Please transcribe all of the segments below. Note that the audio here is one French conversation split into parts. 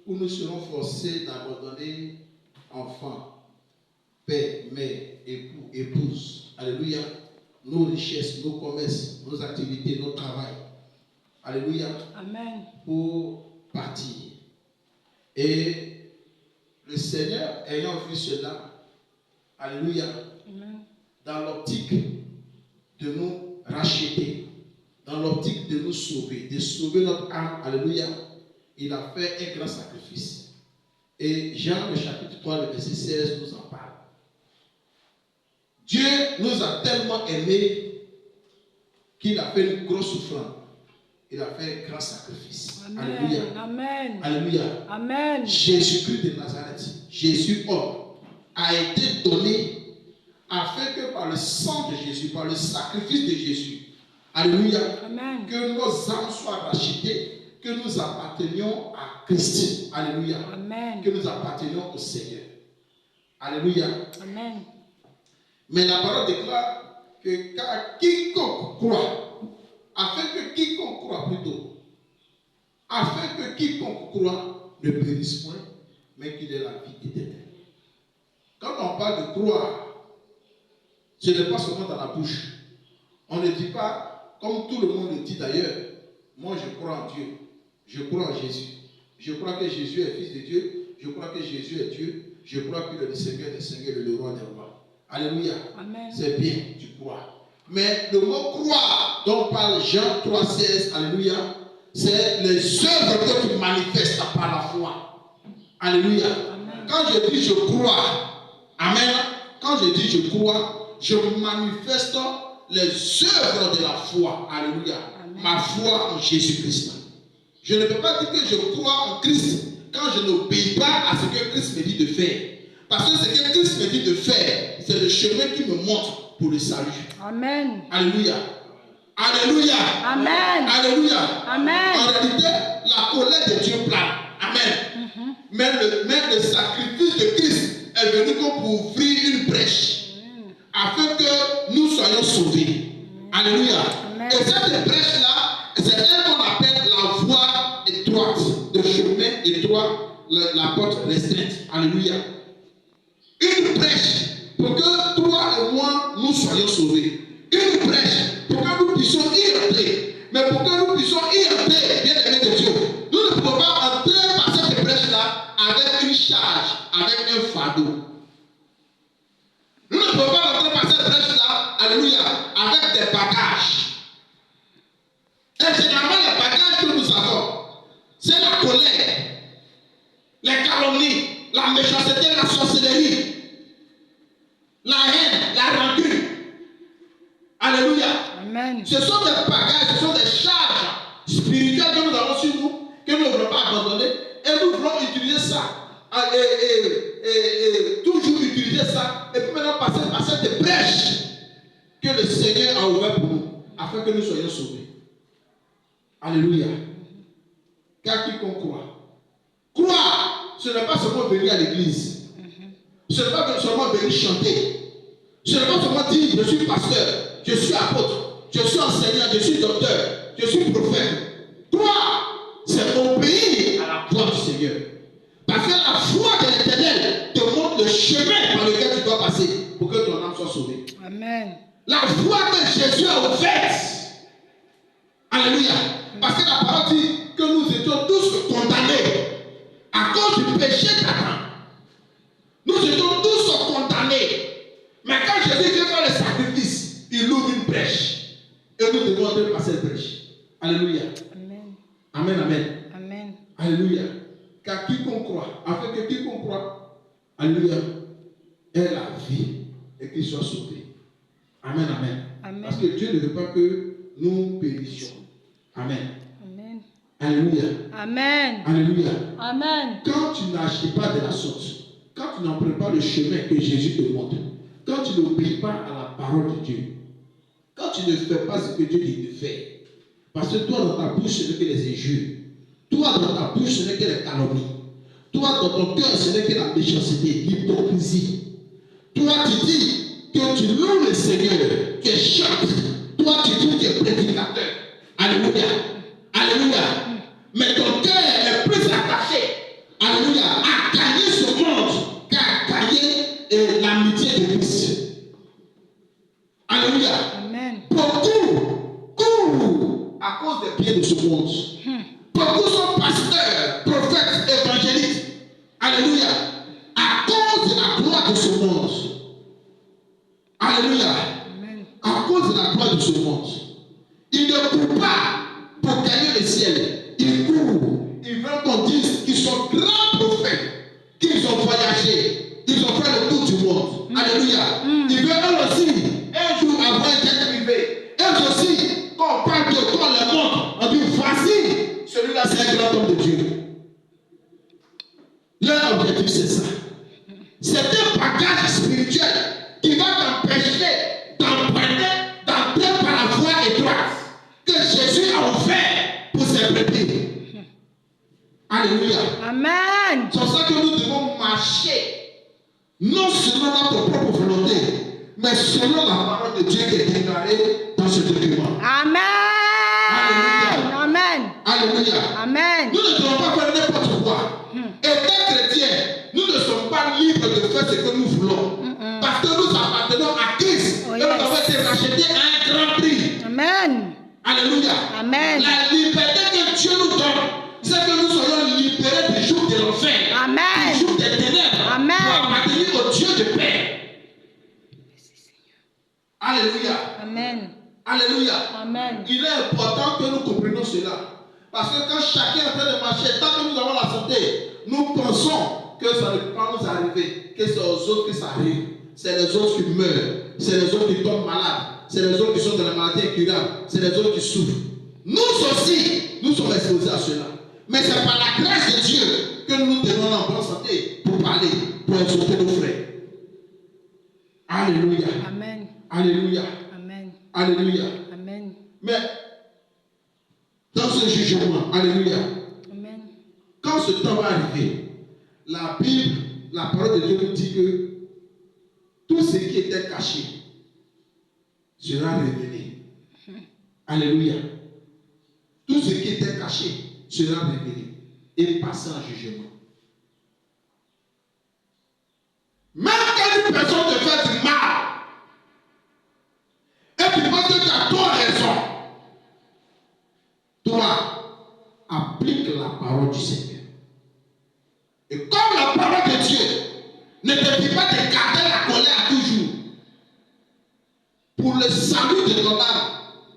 où nous serons forcés d'abandonner enfants, père, mère, époux, épouse. Alléluia. Nos richesses, nos commerces, nos activités, nos travails. Alléluia. Amen. Pour partir. Et le Seigneur, ayant vu cela, alléluia, Amen. dans l'optique de nous racheter, dans l'optique de nous sauver, de sauver notre âme, alléluia, il a fait un grand sacrifice. Et Jean, le chapitre 3, le verset 16, nous en parle. Dieu nous a tellement aimés qu'il a fait une grosse souffrance. Il a fait un grand sacrifice. Amen. Alléluia. Amen. Alléluia. Amen. Jésus-Christ de Nazareth, Jésus homme, a été donné afin que par le sang de Jésus, par le sacrifice de Jésus, alléluia, Amen. que nos âmes soient rachetées, que nous appartenions à Christ. Alléluia. Amen. Que nous appartenions au Seigneur. Alléluia. Amen. Mais la parole déclare que car quiconque croit, afin que quiconque croit plutôt, afin que quiconque croit ne périsse point, mais qu'il ait la vie éternelle. Quand on parle de croire, ce n'est pas seulement dans la bouche. On ne dit pas, comme tout le monde le dit d'ailleurs, moi je crois en Dieu, je crois en Jésus, je crois que Jésus est fils de Dieu, je crois que Jésus est Dieu, je crois qu'il est le Seigneur des Seigneurs et le roi des rois. Alléluia. Amen. C'est bien, tu crois. Mais le mot croire dont parle Jean 3,16, alléluia, c'est les œuvres que tu manifestes par la foi. Alléluia. Amen. Quand je dis je crois, amen, quand je dis je crois, je manifeste les œuvres de la foi. Alléluia. Amen. Ma foi en Jésus-Christ. Je ne peux pas dire que je crois en Christ quand je n'obéis pas à ce que Christ me dit de faire. Parce que ce que Christ me dit de faire, c'est le chemin qui me montre pour le salut. Amen. Alléluia. Alléluia. Amen. Alléluia. Amen. En réalité, la colère de Dieu plane. Amen. Mais le sacrifice de Christ est venu comme pour ouvrir une brèche afin que nous soyons sauvés. Alléluia. Amen. Et cette brèche-là, c'est elle qu'on appelle la voie étroite, le chemin étroit, la porte restreinte. Alléluia. Une brèche pour que toi et moi nous soyons sauvés. Une brèche pour que nous puissions y entrer. Mais pour que nous puissions y entrer, bien aimés de Dieu, nous ne pouvons pas entrer par cette brèche-là avec une charge, avec un fardeau. Nous ne pouvons pas entrer par cette brèche-là, alléluia, avec des bagages. Et généralement, les bagages que nous avons, c'est la colère, les calomnies, la méchanceté, la sorcellerie, la haine, la rancune. Alléluia. Amen. Ce sont des bagages, ce sont des charges spirituelles que nous avons sur nous, que nous ne voulons pas abandonner, et nous voulons utiliser ça. Et toujours utiliser ça, et puis maintenant passer par cette brèche que le Seigneur a ouvert pour nous, afin que nous soyons sauvés. Alléluia. Car quiconque croit. Croire, ce n'est pas seulement venir à l'église. Ce n'est pas seulement venir chanter. Ce n'est pas seulement dire je suis pasteur, je suis apôtre, je suis enseignant, je suis docteur, je suis prophète. Croire, c'est obéir à la voix du Seigneur. Parce que la foi de l'Éternel te montre le chemin par lequel tu dois passer pour que ton âme soit sauvée. Amen. La foi que Jésus a ouverte. Alléluia. Parce que la parole dit que nous étions tous condamnés à cause du péché d'Adam. Nous étions tous condamnés. Mais quand Jésus vient faire le sacrifice, il ouvre une brèche. Et nous devons entrer par cette brèche. Alléluia. Amen. Amen, amen. Amen. Alléluia. Car quiconque croit, afin que quiconque croit, alléluia, ait la vie et qu'il soit sauvé. Amen, amen. Amen. Parce que Dieu ne veut pas que nous périssions. Amen. Amen. Alléluia. Amen. Alléluia. Amen. Quand tu n'agis pas de la sorte, quand tu n'empruntes pas le chemin que Jésus te montre, quand tu n'obéis pas à la parole de Dieu, quand tu ne fais pas ce que Dieu dit de faire, parce que toi dans ta bouche ce n'est que les injures, toi dans ta bouche ce n'est que les calomnies, toi dans ton cœur ce n'est que la méchanceté, l'hypocrisie. Toi tu dis que tu loues le Seigneur, tu chantes, toi tu dis que tu es prédicateur. Alléluia. Alléluia. Mais ton cœur est plus attaché Leur objectif, c'est ça. C'est un bagage spirituel qui va t'empêcher d'entrer par la voie étroite que Jésus a offert pour ses brebis. Alléluia. Amen. C'est pour ça que nous devons marcher, non selon notre propre volonté, mais selon la parole de Dieu qui est déclarée dans ce document. Amen. Alléluia. Amen. Alléluia. Amen. Nous ne devons pas faire n'importe quoi. Étant chrétiens, nous ne sommes pas libres de faire ce que nous voulons. Parce que nous appartenons à Christ. Oh, et yes. nous avons été rachetés à un grand prix. Amen. Alléluia. Amen. La liberté que Dieu nous donne, c'est que nous soyons libérés du joug de l'enfer. Amen. Du joug des ténèbres. Amen. Pour appartenir au Dieu de paix. Alléluia. Amen. Alléluia. Amen. Il est important que nous comprenions cela. Parce que quand chacun est en train de marcher, tant que nous avons la santé, nous pensons que ça ne peut pas nous arriver, que c'est aux autres que ça arrive. C'est les autres qui meurent, c'est les autres qui tombent malades, c'est les autres qui sont dans la maladie incurable, c'est les autres qui souffrent. Nous aussi, nous sommes exposés à cela. Mais c'est par la grâce de Dieu que nous nous tenons en bonne santé pour parler, pour exhorter nos frères. Alléluia. Amen. Alléluia. Amen. Alléluia. Amen. Mais dans ce jugement, alléluia, Amen. quand ce temps va arriver, la Bible, la parole de Dieu nous dit que tout ce qui était caché sera révélé. Alléluia. Tout ce qui était caché sera révélé et passé en jugement. Même quand une personne te fait du mal, et tu penses que tu as trop raison, toi, applique la parole du Seigneur. Et comme la parole de Dieu ne te dit pas de garder la colère toujours, pour le salut de ton âme,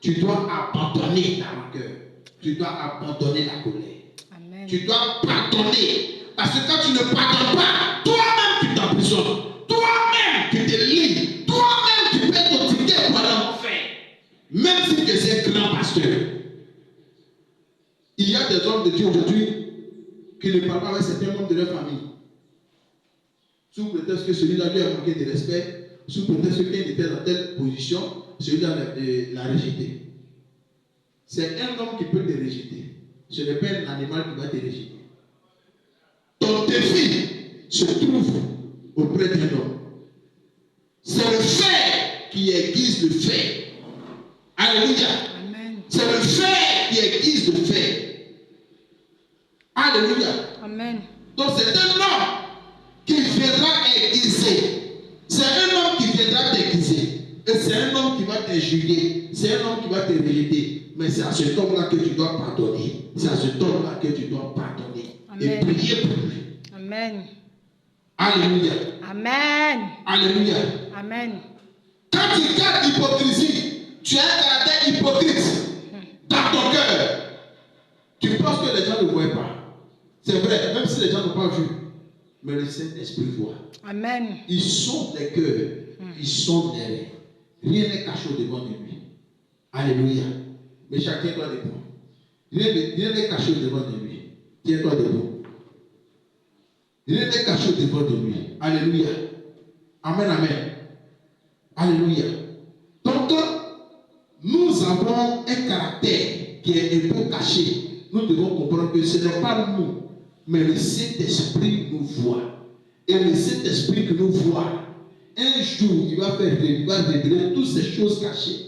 tu dois abandonner ta rancœur. Tu dois abandonner la colère. Amen. Tu dois pardonner. Parce que quand tu ne pardonnes pas, toi-même tu t'emprisonnes. Toi-même tu te lis. Toi-même tu peux ton ticket pour aller en enfer. Même si tu es un grand pasteur. Il y a des hommes de Dieu aujourd'hui qui ne parlent pas avec certains membres de leur famille. Sous prétexte que celui-là lui a manqué de respect, sous prétexte qu'il était dans telle position, celui-là l'a rejeté. C'est un homme qui peut te rejeter. Ce n'est pas un animal qui va te rejeter. Ton défi se trouve auprès d'un homme. C'est le fer qui aiguise le fer. Alléluia. Amen. C'est le fer qui aiguise le fer. Alléluia. Amen. Donc c'est un homme qui viendra aiguiser. C'est un homme qui viendra t'aiguiser. Et c'est un homme qui va t'injurier. C'est un homme qui va te rejeter. Mais c'est à cet homme-là que tu dois pardonner. C'est à cet homme-là que tu dois pardonner. Amen. Et prier pour lui. Amen. Alléluia. Amen. Alléluia. Amen. Quand tu gardes l'hypocrisie, tu as un caractère hypocrite dans ton cœur. Tu penses que les gens ne voient pas. C'est vrai, même si les gens n'ont pas vu. Mais le Saint-Esprit voit. Amen. Ils sont des cœurs. Ils sont des rêves. Rien n'est caché au-devant de lui. Alléluia. Mais chacun doit debout. Rien n'est caché au-devant de lui. Tiens-toi debout. Rien n'est caché au-devant de lui. Alléluia. Amen, amen. Alléluia. Donc, nous avons un caractère qui est un peu caché. Nous devons comprendre que ce n'est pas nous, mais le Saint-Esprit nous voit. Et le Saint-Esprit que nous voit, un jour, il va révéler toutes ces choses cachées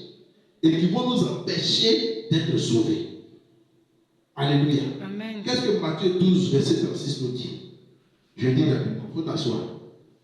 et qui vont nous empêcher d'être sauvés. Alléluia. Amen. Qu'est-ce que Matthieu 12, verset 36 nous dit? Je dis rapidement, il faut t'asseoir.